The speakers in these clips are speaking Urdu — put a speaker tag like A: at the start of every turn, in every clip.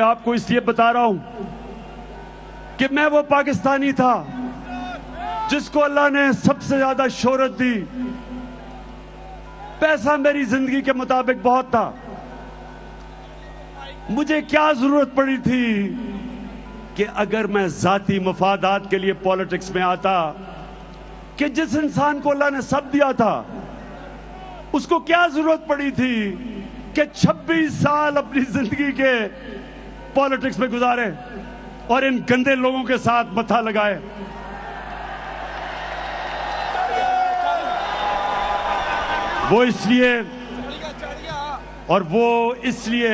A: آپ کو اس لیے بتا رہا ہوں کہ میں وہ پاکستانی تھا جس کو اللہ نے سب سے زیادہ شہرت دی. پیسہ میری زندگی کے مطابق بہت تھا. مجھے کیا ضرورت پڑی تھی کہ اگر میں ذاتی مفادات کے لیے پالیٹکس میں آتا, کہ جس انسان کو اللہ نے سب دیا تھا اس کو کیا ضرورت پڑی تھی کہ 26 سال اپنی زندگی کے پالیٹکس میں گزارے اور ان گندے لوگوں کے ساتھ متھا لگائے. وہ اس لیے اور وہ اس لیے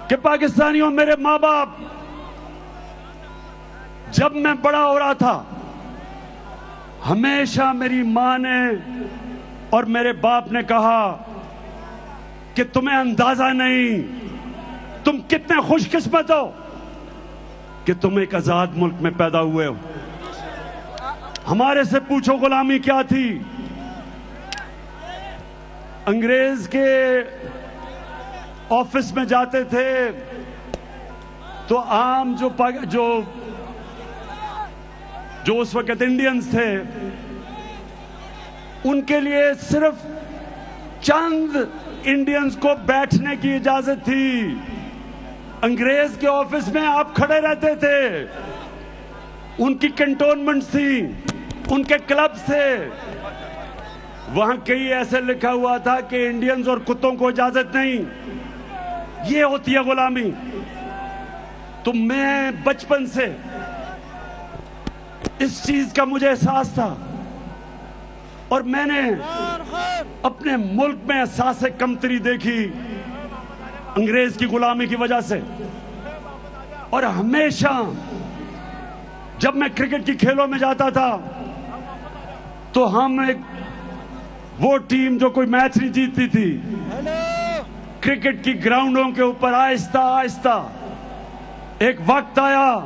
A: کہ پاکستانیوں, میرے ماں باپ, جب میں بڑا ہو رہا تھا ہمیشہ میری ماں نے اور میرے باپ نے کہا کہ تمہیں اندازہ نہیں, تم کتنے خوش قسمت ہو کہ تم ایک آزاد ملک میں پیدا ہوئے ہو. ہمارے سے پوچھو غلامی کیا تھی. انگریز کے آفس میں جاتے تھے تو عام جو اس وقت انڈینز تھے ان کے لیے صرف چند انڈینز کو بیٹھنے کی اجازت تھی. انگریز کے آفس میں آپ کھڑے رہتے تھے. ان کی کنٹونمنٹس تھی, ان کے کلبز تھے. وہاں کئی ایسے لکھا ہوا تھا کہ انڈینز اور کتوں کو اجازت نہیں. یہ ہوتی ہے غلامی. تو میں بچپن سے اس چیز کا مجھے احساس تھا اور میں نے اپنے ملک میں احساس کمتری دیکھی انگریز کی غلامی کی وجہ سے. اور ہمیشہ جب میں کرکٹ کی کھیلوں میں جاتا تھا تو ہم وہ ٹیم جو کوئی میچ نہیں جیتتی تھی, کرکٹ کی گراؤنڈوں کے اوپر آہستہ آہستہ ایک وقت آیا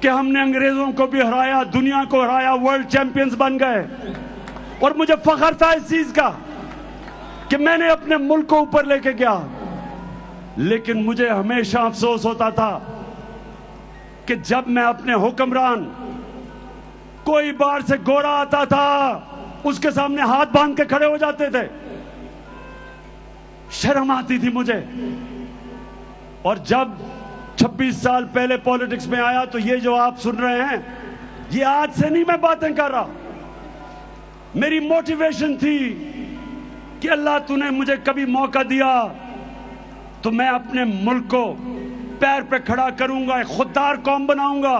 A: کہ ہم نے انگریزوں کو بھی ہرایا, دنیا کو ہرایا, ورلڈ چیمپئنز بن گئے. اور مجھے فخر تھا اس چیز کا کہ میں نے اپنے ملک کو اوپر لے کے گیا. لیکن مجھے ہمیشہ افسوس ہوتا تھا کہ جب میں اپنے حکمران, کوئی باہر سے گورا آتا تھا اس کے سامنے ہاتھ باندھ کے کھڑے ہو جاتے تھے. شرم آتی تھی مجھے. اور جب 26 سال پہلے پالیٹکس میں آیا تو یہ جو آپ سن رہے ہیں یہ آج سے نہیں میں باتیں کر رہا. میری موٹیویشن تھی کہ اللہ تو نے مجھے کبھی موقع دیا تو میں اپنے ملک کو پیر پہ کھڑا کروں گا, ایک خوددار قوم بناؤں گا.